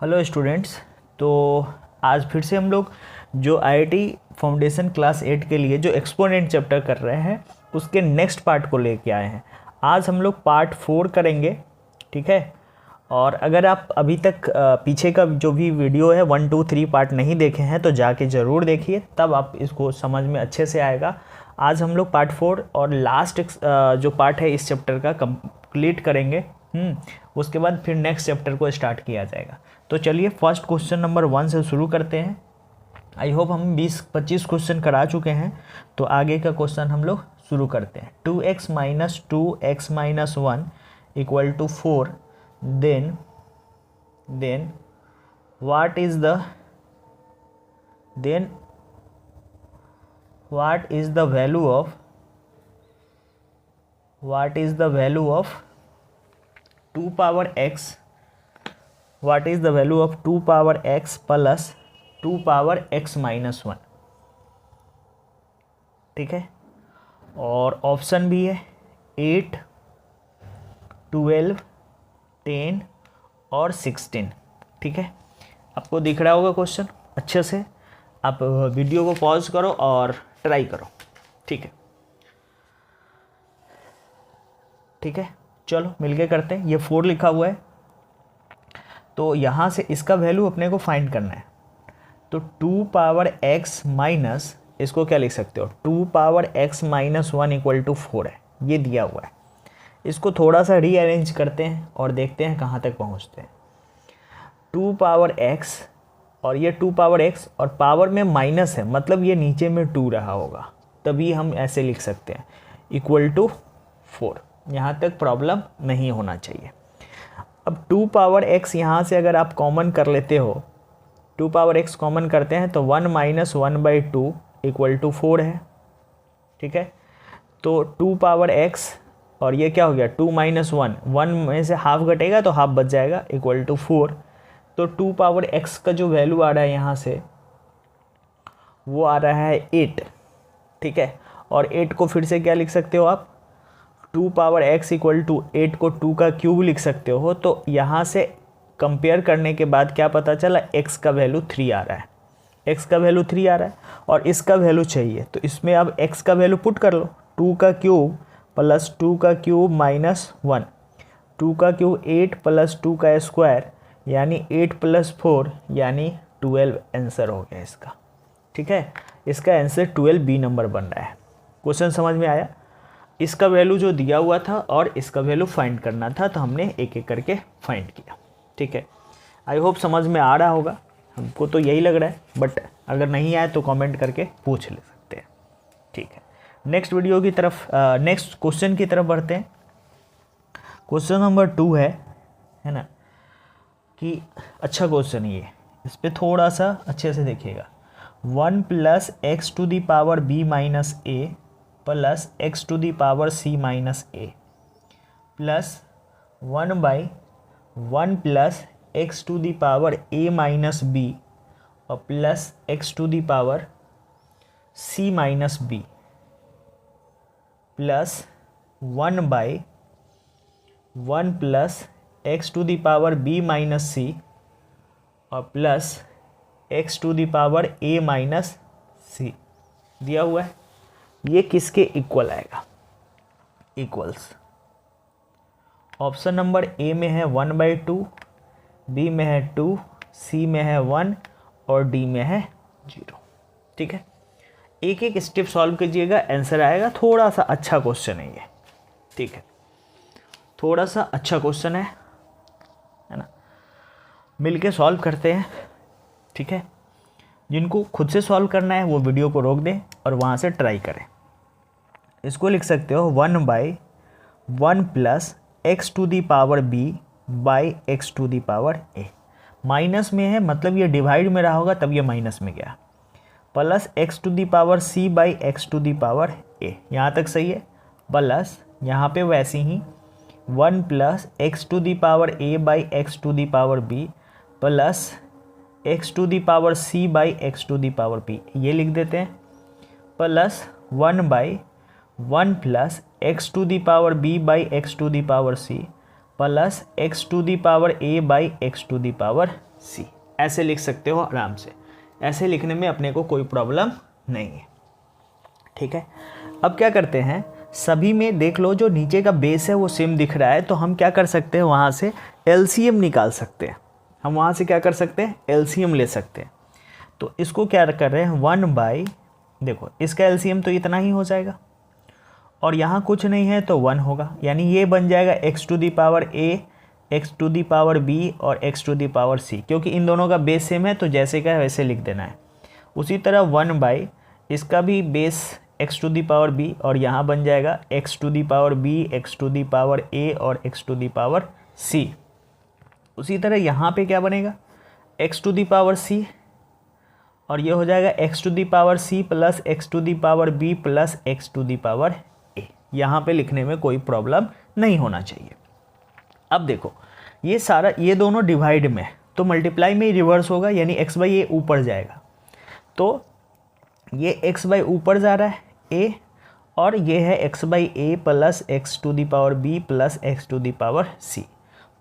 Hello students. तो आज फिर से हम लोग जो आईआईटी फाउंडेशन क्लास 8 के लिए जो एक्सपोनेंट चैप्टर कर रहे हैं उसके नेक्स्ट पार्ट को लेके आए हैं। आज हम लोग पार्ट 4 करेंगे, ठीक है। और अगर आप अभी तक पीछे का जो भी वीडियो है 1, 2, 3 पार्ट नहीं देखे हैं तो जाके ज़रूर देखिए, तब आप इसको समझ में अच्छे से आएगा। आज हम लोग पार्ट 4 और लास्ट जो पार्ट है इस चैप्टर का कंप्लीट करेंगे। उसके बाद फिर नेक्स्ट चैप्टर को स्टार्ट किया जाएगा। तो चलिए फर्स्ट क्वेश्चन नंबर 1 से शुरू करते हैं। आई होप हम 20-25 क्वेश्चन करा चुके हैं, तो आगे का क्वेश्चन हम लोग शुरू करते हैं। 2x minus 2x minus 1 equal to 4, then what is the value of 2 power x, what is the value of 2 power x plus 2 power x minus 1, ठीक है। और ऑप्शन भी है 8, 12, 10 और 16, ठीक है। आपको दिख रहा होगा क्वेश्चन अच्छे से। आप वीडियो को पॉज करो और ट्राई करो, ठीक है। ठीक है, चलो मिलके करते हैं। ये 4 लिखा हुआ है, तो यहाँ से इसका वैल्यू अपने को फाइंड करना है। तो 2 पावर x माइनस, इसको क्या लिख सकते हो, 2 power x minus 1 equal to 4 है, ये दिया हुआ है। इसको थोड़ा सा रीअरेंज करते हैं और देखते हैं कहाँ तक पहुँचते हैं। 2 पावर x और ये 2 पावर x और पावर में माइनस है, मतलब ये नीचे में 2 रहा होगा, तभी हम ऐसे लिख सकते हैं इक्वल टू 4। यहाँ तक प्रॉब्लम नहीं होना चाहिए। अब 2 पावर x यहाँ से अगर आप कॉमन कर लेते हो, 2 पावर x कॉमन करते हैं तो 1 माइनस 1/2 इक्वल टू 4 है, ठीक है। तो 2 पावर x और ये क्या हो गया 2 माइनस 1, 1 में से हाफ घटेगा तो हाफ बच जाएगा, इक्वल टू 4। तो 2 पावर x का जो वैल्यू आ रहा है यहाँ से वो आ रहा है 8, ठीक है। और 8 को फिर से क्या लिख सकते हो आप, 2 पावर x इक्वल टू 8 को 2 का क्यूब लिख सकते हो। तो यहाँ से कंपेयर करने के बाद क्या पता चला, x का वैल्यू 3 आ रहा है, x का वैल्यू 3 आ रहा है और इसका वैल्यू चाहिए। तो इसमें अब x का वैल्यू पुट कर लो, 2 का क्यूब प्लस 2 का क्यूब माइनस 1, 2 का क्यूब 8 प्लस 2 का स्क्वायर यानी 8 प्लस 4 यानी 12 आंसर हो गया इसका, ठीक है। इसका आंसर 12B नंबर बन रहा है। क्वेश्चन समझ में आया। इसका वैल्यू जो दिया हुआ था और इसका वैल्यू फाइंड करना था, तो हमने एक एक करके फाइंड किया, ठीक है। आई होप समझ में आ रहा होगा, हमको तो यही लग रहा है, बट अगर नहीं आए तो कमेंट करके पूछ ले सकते हैं, ठीक है। नेक्स्ट वीडियो की तरफ, नेक्स्ट क्वेश्चन की तरफ बढ़ते हैं। क्वेश्चन नंबर 2 है ना, कि अच्छा क्वेश्चन ये, इस पर थोड़ा सा अच्छे से देखिएगा। 1 plus x to the power b minus a plus x to the power c minus a plus 1/1 plus x to the power a minus b और plus x to the power c minus b plus 1/1 plus x to the power b minus c और plus x to the power a minus c दिया हुआ है। ये किसके equal आएगा, equals. Option number A में है 1/2, बी में है 2, सी में है 1 और डी में है 0, ठीक है। एक एक स्टेप सॉल्व कीजिएगा, आंसर आएगा। थोड़ा सा अच्छा क्वेश्चन है ये, ठीक है, थोड़ा सा अच्छा क्वेश्चन है ना। मिलके सॉल्व करते हैं, ठीक है। जिनको खुद से सॉल्व करना है वो वीडियो को रोक दें और वहाँ से ट्राई करें। इसको लिख सकते हो 1/1 plus x to the power b by x to the power a। Minus में है, मतलब ये डिवाइड में रहा होगा तब ये माइनस में गया, plus x to the power c by x to the power a। यहाँ तक सही है। प्लस यहाँ पे वैसे ही 1 plus x to the power a by x to the power b plus x to the power c by x to the power p, ये लिख देते हैं। Plus 1/1 plus x to the power b by x to the power c plus x to the power a by x to the power C. ऐसे लिख सकते हो आराम से, ऐसे लिखने में अपने को कोई प्रॉब्लम नहीं है। ठीक है, अब क्या करते हैं, सभी में देख लो जो नीचे का बेस है वो सेम दिख रहा है, तो हम क्या कर सकते हैं, वहाँ से एलसीएम निकाल सकते हैं। हम वहाँ से क्या कर सकते हैं, एलसीएम ले सकते हैं। तो इसको क्या कर रहे हैं, 1 देखो इसका एलसीएम तो इतना ही हो जाएगा, और यहाँ कुछ नहीं है तो 1 होगा, यानी ये बन जाएगा x⁴a, x⁴b और x⁴c, क्योंकि इन दोनों का बेस सेम है तो जैसे का है वैसे लिख देना है। उसी तरह 1 इसका भी बेस x⁴b और यहाँ बन जाएगा x⁴b, x⁴a और x⁴c। उसी तरह यहाँ पे क्या बनेगा, x⁴c और ये हो जाएगा x⁴c plus x⁴b plus x⁴a। यहाँ पे लिखने में कोई प्रॉब्लम नहीं होना चाहिए। अब देखो ये सारा, ये दोनों डिवाइड में, तो मल्टीप्लाई में रिवर्स होगा, यानी x/a ऊपर जाएगा, तो ये x/ ऊपर जा रहा है a, और ये है x/a plus x⁴b plus x⁴c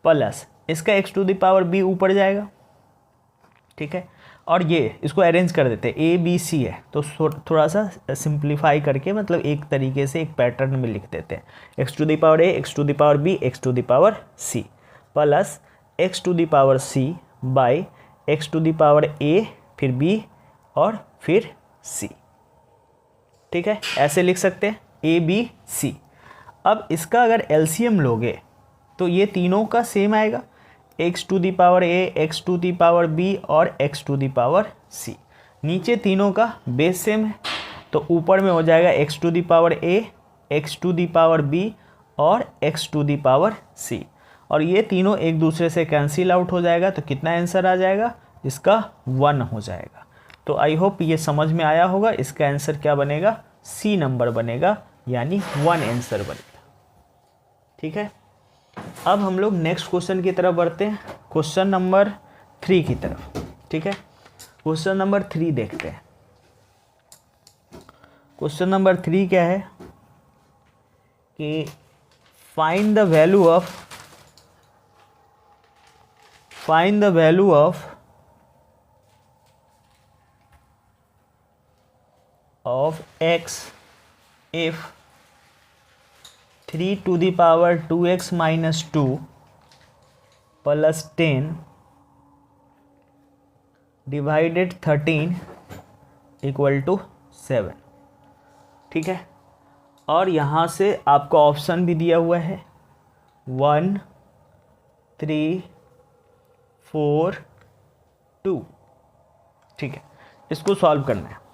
plus इसका x⁴b ऊपर जाएगा। ठीक है, और ये इसको अरेंज कर देते हैं, a b c है तो थोड़ा सा सिंप्लीफाई करके, मतलब एक तरीके से एक पैटर्न में लिख देते हैं, x⁴a, x⁴b, x⁴c plus x⁴c by x⁴a फिर b और फिर c। ठीक है, ऐसे लिख सकते हैं a b c। अब इसका अगर एलसीएम लोगे तो ये तीनों का सेम आएगा, x⁴a, x⁴b और x⁴c। नीचे तीनों का बेस सेम है, तो ऊपर में हो जाएगा x⁴a, x⁴b और x⁴c, और ये तीनों एक दूसरे से कैंसिल आउट हो जाएगा, तो कितना आंसर आ जाएगा, इसका 1 हो जाएगा। तो आई होप ये समझ में आया होगा। इसका आंसर क्या बनेगा, सी नंबर बनेगा, यानी 1 आंसर बनेगा। ठीक है, अब हम लोग नेक्स्ट क्वेश्चन की तरफ बढ़ते हैं, क्वेश्चन नंबर 3 की तरफ। ठीक है, क्वेश्चन नंबर 3 देखते हैं। क्वेश्चन नंबर 3 क्या है कि find the value of x if 3 to the power 2x minus 2 plus 10 divided 13 equal to 7। ठीक है, और यहाँ से आपको ऑप्शन भी दिया हुआ है 1 3 4 2। ठीक है, इसको सॉल्व करना है,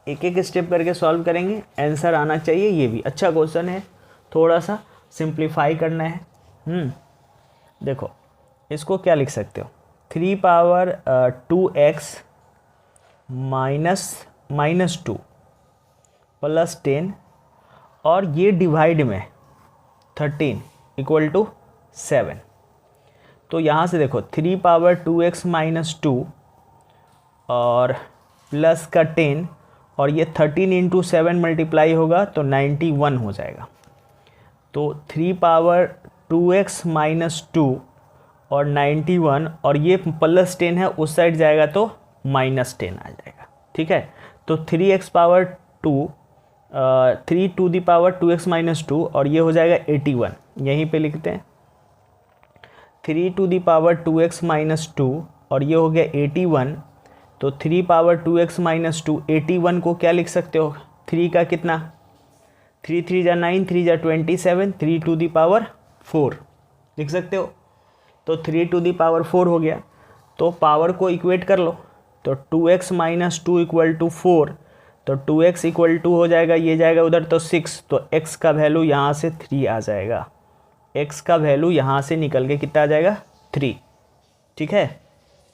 एक एक स्टेप करके सॉल्व करेंगे, आंसर आना चाहिए। ये भी अच्छा क्वेश्चन है, थोड़ा सा सिंप्लीफाई करना है। देखो इसको क्या लिख सकते हो, 3 पावर 2x माइनस 2 प्लस 10 और ये डिवाइड में 13 इक्वल टू 7। तो यहाँ से देखो 3 पावर 2x माइनस 2 और प्लस का 10 और ये 13 इंटू 7 मल्टीप्लाई होगा तो 91 हो जाएगा। तो 3 पावर 2x माइनस 2 और 91 और ये प्लस 10 है, उस साइड जाएगा तो माइनस 10 आ जाएगा। ठीक है, तो 3x power 2 3 to the power 2x minus 2 और ये हो जाएगा 81, यहीं पे लिखते हैं 3 to the power 2x minus 2 और ये हो गया 81। तो 3 पावर 2x माइनस 2, 81 को क्या लिख सकते हो, 3 का कितना, 3 3 जा 9, 3 जा 27, 3 टू दी पावर 4 लिख सकते हो। तो 3 टू दी पावर 4 हो गया, तो पावर को इक्वेट कर लो, तो 2x माइनस 2 इक्वल टू 4, तो 2x इक्वल टू हो जाएगा, ये जाएगा उधर तो 6, तो x का वैल्यू यहाँ से 3 आ जाएगा, x का वैल्यू यहाँ से निकल के कितना आ जाएगा 3। ठीक है,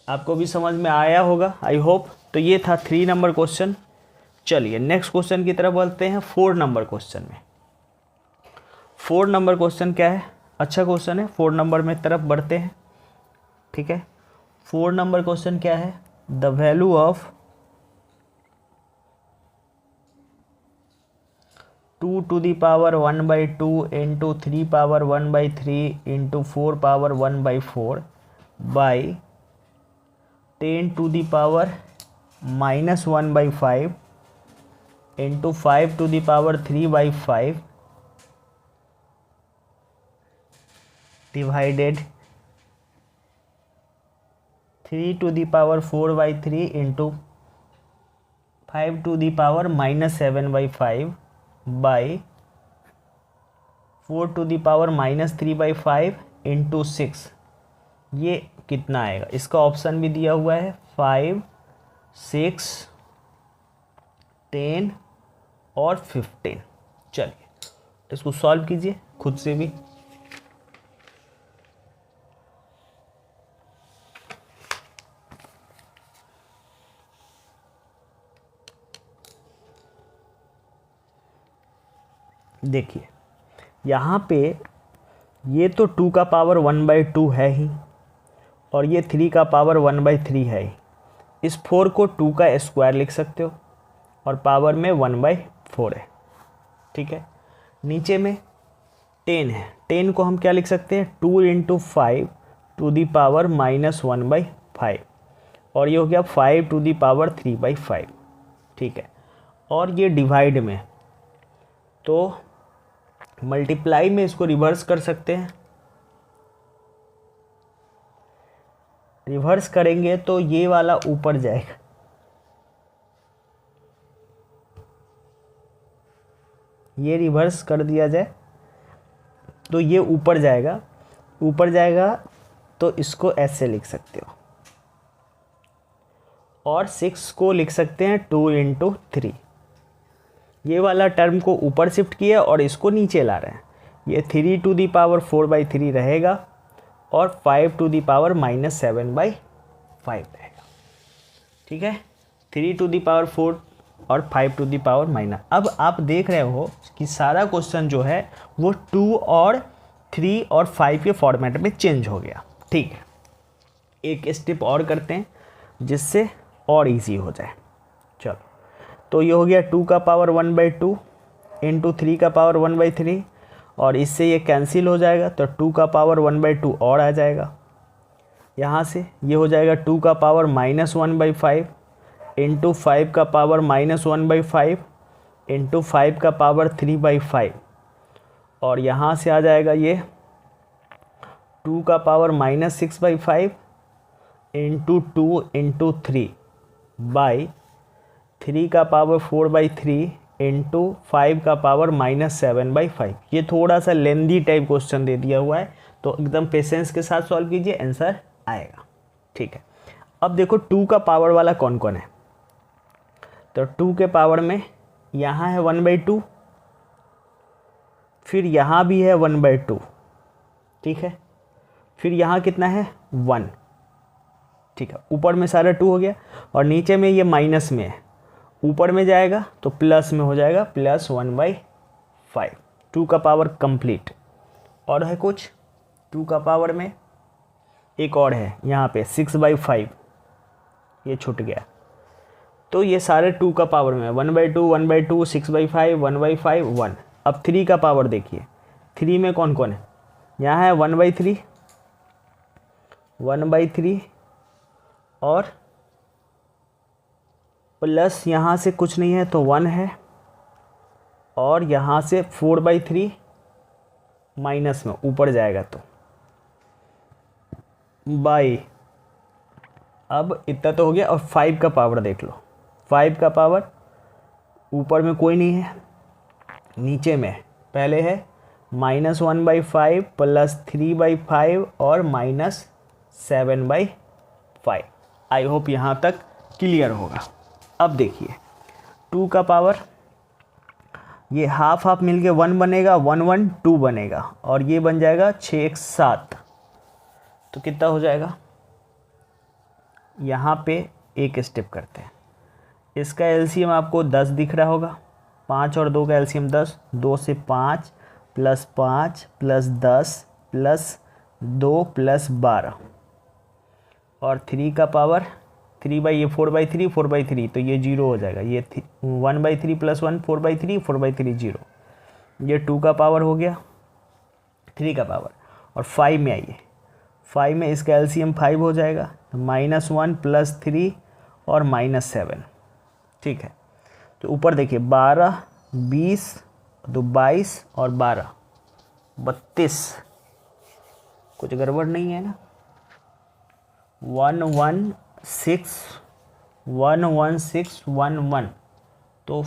आपको भी समझ में आया होगा आई होप। तो ये था 3 नंबर क्वेश्चन। चलिए नेक्स्ट क्वेश्चन की तरफ बढ़ते हैं, 4 नंबर क्वेश्चन में। 4 नंबर क्वेश्चन क्या है, अच्छा क्वेश्चन है, 4 नंबर में तरफ बढ़ते हैं। ठीक है, 4 नंबर क्वेश्चन क्या है, the value of 2 to the power 1/2 into 3 power 1/3 into 4 power 1/4 by 10⁻⁻⁻1/5 into 5⁻3/5 divided 3⁻4/3 into 5⁻7/5 by 4⁻3/5 into 6। ये कितना आएगा? इसका ऑप्शन भी दिया हुआ है 5, 6, 10 और 15। चलिए इसको सॉल्व कीजिए खुद से भी। देखिए यहाँ पे ये तो 2 का पावर 1/2 है ही, और ये 3 का पावर 1/3 है ही। इस 4 को 2 का स्क्वायर लिख सकते हो और पावर में 1/4 है। ठीक है, नीचे में 10 है, 10 को हम क्या लिख सकते हैं? 2 × 5⁻⁻1/5 और ये हो गया 5⁻3/5। ठीक है, और ये डिवाइड में, तो मल्टीप्लाई में इसको रिवर्स कर सकते हैं। रिवर्स करेंगे तो ये वाला ऊपर जाएगा, ये रिवर्स कर दिया जाए तो ये ऊपर जाएगा, ऊपर जाएगा तो इसको ऐसे लिख सकते हो, और 6 को लिख सकते हैं 2 × 3। ये वाला टर्म को ऊपर शिफ्ट किया और इसको नीचे ला रहे हैं। ये 3⁻4/3 रहेगा और 5⁻7/5 रहेगा। ठीक है, 3⁻4 और 5⁻। अब आप देख रहे हो कि सारा क्वेश्चन जो है वो 2 और 3 और 5 के फॉर्मेट में चेंज हो गया। ठीक है, एक स्टेप और करते हैं जिससे और इजी हो जाए। चलो, तो ये हो गया 2 का पावर 1/2 इंटू 3 का पावर 1/3, और इससे ये कैंसिल हो जाएगा तो 2 का पावर 1/2 और आ जाएगा। यहाँ से ये हो जाएगा 2 का पावर -1/5 इंटू 5 का पावर -1/5 इंटू 5 का पावर 3/5, और यहाँ से आ जाएगा ये 2 का पावर -6/5 इंटू 2 इंटू 3 बाई 3 का पावर 4/3 इंटू 5 का पावर -7/5। ये थोड़ा सा लेंदी टाइप क्वेश्चन दे दिया हुआ है, तो एकदम पेशेंस के साथ सॉल्व कीजिए, आंसर आएगा। ठीक है, अब देखो 2 का पावर वाला कौन कौन है। तो 2 के पावर में यहाँ है 1/2, फिर यहाँ भी है 1/2। ठीक है, फिर यहाँ कितना है 1। ठीक है, ऊपर में सारा 2 हो गया, और नीचे में ये माइनस में है, ऊपर में जाएगा तो प्लस में हो जाएगा +1/5। 2 का पावर कंप्लीट। और है कुछ 2 का पावर में, एक और है यहाँ पे 6/5, ये छूट गया। तो ये सारे 2 का पावर में 1/2, 1/2, 6/5, 1/5, 1। अब 3 का पावर देखिए, 3 में कौन कौन है? यहाँ है 1/3, 1/3 और प्लस यहाँ से कुछ नहीं है तो 1 है, और यहाँ से 4/3 माइनस में ऊपर जाएगा तो बाई, अब इतना तो हो गया। और 5 का पावर देख लो, 5 का पावर ऊपर में कोई नहीं है, नीचे में पहले है -1/5 प्लस 3/5 और -7/5। आई होप यहाँ तक क्लियर होगा। अब देखिए 2 का पावर, ये हाफ हाफ मिलके 1 बनेगा, 1 1 2 बनेगा, और ये बन जाएगा 6 7। तो कितना हो जाएगा? यहाँ पे एक स्टेप करते हैं, इसका एलसीएम आपको 10 दिख रहा होगा, 5 और 2 का एलसीएम 10, 2 से 5 प्लस 5 प्लस 10 प्लस 2 प्लस 12, और 3 का पावर 3 ये 4/3, 4/3 तो ये 0 हो जाएगा। ये 1/3 प्लस 1 4/3, 4/3 0। ये 2 का पावर हो गया, 3 का पावर, और 5 में आइए, 5 में इसका एलसीएम 5 हो जाएगा, तो -1 + 3 और -7, ठीक है। तो ऊपर देखिए 12, 20, तो 22 और 12, 32, कुछ गड़बड़ नहीं है ना। 11611, तो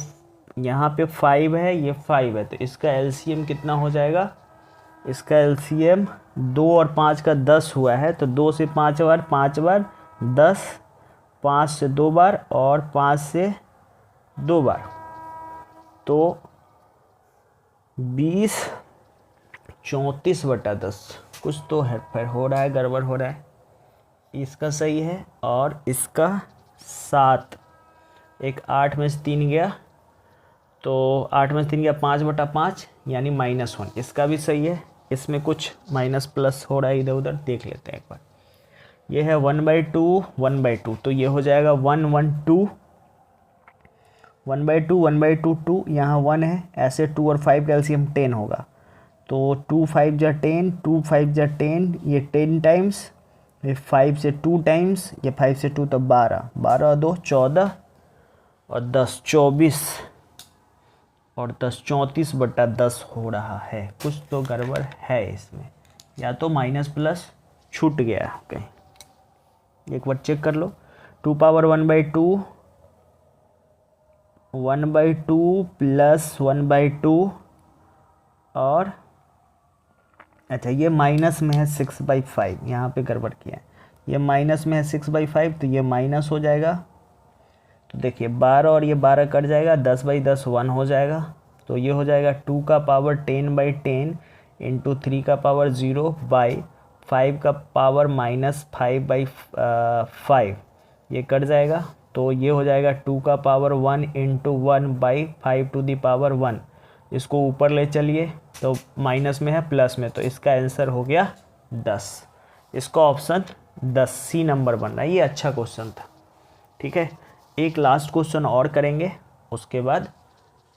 यहाँ पे 5 है, ये 5 है, तो इसका एलसीएम कितना हो जाएगा, इसका एलसीएम 2 और 5 का 10 हुआ है, तो 2 से 5 बार 5 बार 10, 5 से 2 बार और 5 से 2 बार, तो 20, 34/10, कुछ तो है फिर हो रहा है, गड़बड़ हो रहा है। इसका सही है और इसका 7, एक 8 में से 3 गया, तो 8 में से 3 गया 5/5 यानी -1, इसका भी सही है। इसमें कुछ माइनस प्लस हो रहा है इधर उधर, देख लेते हैं एक बार। ये है 1/2 1/2, तो ये हो जाएगा 1 1 2 1/2 1/2 2, यहाँ 1 है, ऐसे 2 और 5 का एलसीएम 10 होगा, तो 2 5 जा 10, 2 5 जा 10, ये 10 टाइम्स, ये 5 से 2 टाइम्स, ये 5 से 2 तो 12, 12 और 2 14 और 10 24 और 10 34/10 हो रहा है। कुछ तो गड़बड़ है इसमें, या तो माइनस प्लस छूट गया कहीं, एक बार चेक कर लो। 2 पावर 1/2 1/2 + 1/2 और अच्छा ये माइनस में है 6/5, यहाँ पे गड़बड़ किया है, ये माइनस में है 6/5, तो ये माइनस हो जाएगा। तो देखिए 12 और ये 12 कट जाएगा, 10/10 1 हो जाएगा, तो ये हो जाएगा 2 का पावर 10/10 इंटू 3 का पावर 0/5 का पावर -5/5, ये कट जाएगा, तो ये हो जाएगा 2 का power 1 into 1/5 to the power 1। इसको ऊपर ले चलिए, तो माइनस में है प्लस में, तो इसका आंसर हो गया 10। इसका ऑप्शन 10 सी नंबर बन रहा है। ये अच्छा क्वेश्चन था, ठीक है। एक लास्ट क्वेश्चन और करेंगे, उसके बाद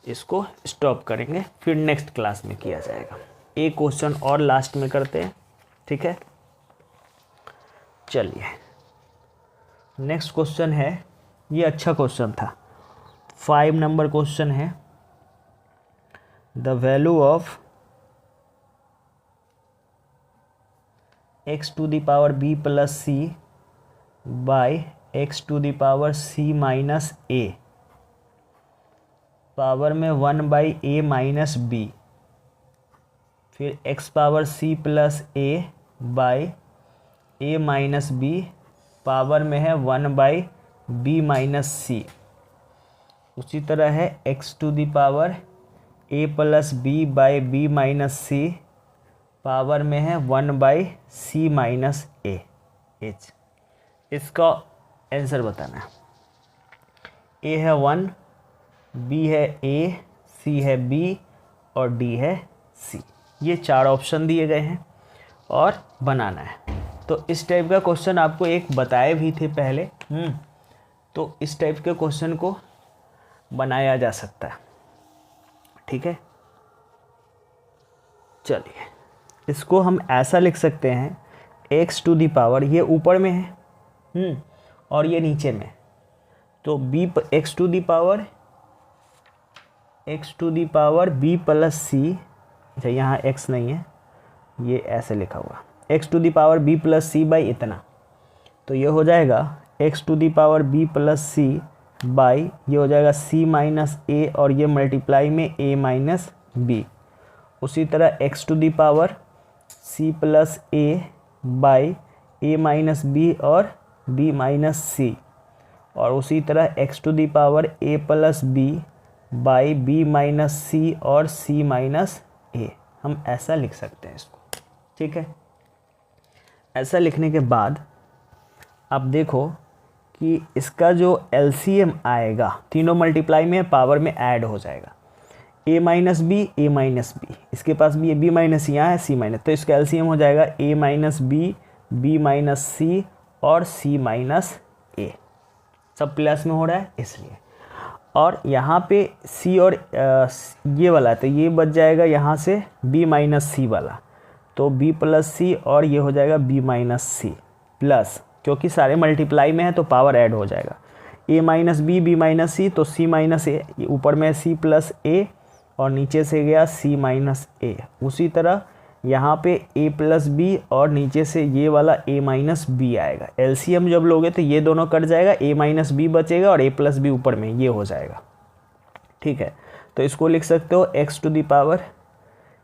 इसको स्टॉप करेंगे, फिर नेक्स्ट क्लास में किया जाएगा। एक क्वेश्चन और लास्ट में करते हैं, ठीक है। चलिए नेक्स्ट क्वेश्चन है, ये अच्छा क्वेश्चन था, 5 नंबर क्वेश्चन है। The value of x to the power b plus c by x to the power c minus a power में 1/a माइनस b, फिर x power c plus a by a minus b power में है 1/b minus c। उसी तरह है x to the power a plus b by b minus c power में है 1/c minus a h। इसका answer बताना है। a है 1, b है a, c है b और d है c। ये 4 ऑप्शन दिए गए हैं और बनाना है। तो इस टाइप का क्वेश्चन आपको एक बताए भी थे पहले, तो इस टाइप के क्वेश्चन को बनाया जा सकता है, ठीक है। चलिए इसको हम ऐसा लिख सकते हैं, x टू दी पावर, ये ऊपर में है और ये नीचे में, तो x to the power b plus c, अच्छा यहाँ x नहीं है, ये ऐसे लिखा हुआ, x to the power b plus c by इतना, तो ये हो जाएगा x to the power b plus c by, ये हो जाएगा c माइनस a और ये मल्टीप्लाई में a माइनस b। उसी तरह x to the power c plus a by a minus b और b माइनस c, और उसी तरह x to the power a plus b by b minus c और c माइनस a। हम ऐसा लिख सकते हैं इसको, ठीक है। ऐसा लिखने के बाद आप देखो कि इसका जो LCM आएगा, तीनों मल्टीप्लाई में पावर में ऐड हो जाएगा, a minus b a minus b, इसके पास भी b माइनस यहाँ है, c माइनस, तो इसका LCM हो जाएगा a minus B, b minus C और c माइनस a। सब प्लस में हो रहा है इसलिए, और यहाँ पे c और ये वाला, तो ये बच जाएगा यहाँ से b माइनस सी वाला, तो b प्लस सी और ये हो जाएगा b माइनस सी प्लस, क्योंकि सारे मल्टीप्लाई में है तो पावर ऐड हो जाएगा, a minus B B minus C, तो c माइनस ए, ऊपर में c प्लस a और नीचे से गया c माइनस ए। उसी तरह यहाँ पे a प्लस बी और नीचे से ये वाला a माइनस बी आएगा। एलसीएम जब लोगे तो ये दोनों कट जाएगा, a माइनस बी बचेगा और a प्लस बी ऊपर में ये हो जाएगा। ठीक है, तो इसको लिख सकते हो x to the power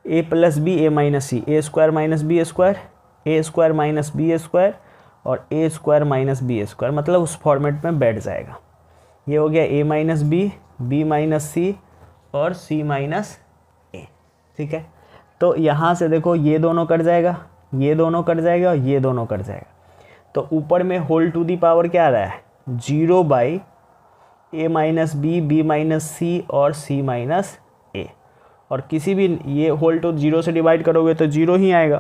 a plus b a minus c, a square minus b square, a square minus b square और a square minus b square, मतलब उस फॉर्मेट में बैठ जाएगा। ये हो गया a minus B, B minus C और c माइनस ए। ठीक है, तो यहाँ से देखो ये दोनों कट जाएगा, ये दोनों कट जाएगा और ये दोनों कट जाएगा। तो ऊपर में होल टू दी पावर क्या आ रहा है, 0 by a minus B, B minus C और c माइनस ए। और किसी भी ये होल टू 0 से डिवाइड करोगे तो 0 ही आएगा,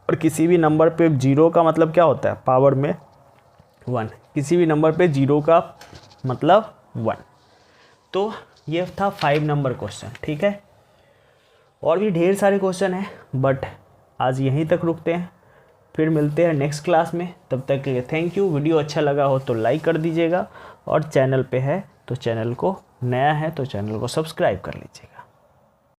और किसी भी नंबर पे 0 का मतलब क्या होता है, पावर में 1, किसी भी नंबर पे 0 का मतलब 1। तो ये था 5 नंबर क्वेश्चन। ठीक है, और भी ढेर सारे क्वेश्चन हैं, बट आज यहीं तक रुकते हैं, फिर मिलते हैं नेक्स्ट क्लास में। तब तक के लिए थैंक यू। वीडियो अच्छा लगा हो तो लाइक कर दीजिएगा, और चैनल पे है तो चैनल को, नया है तो चैनल को सब्सक्राइब कर लीजिएगा।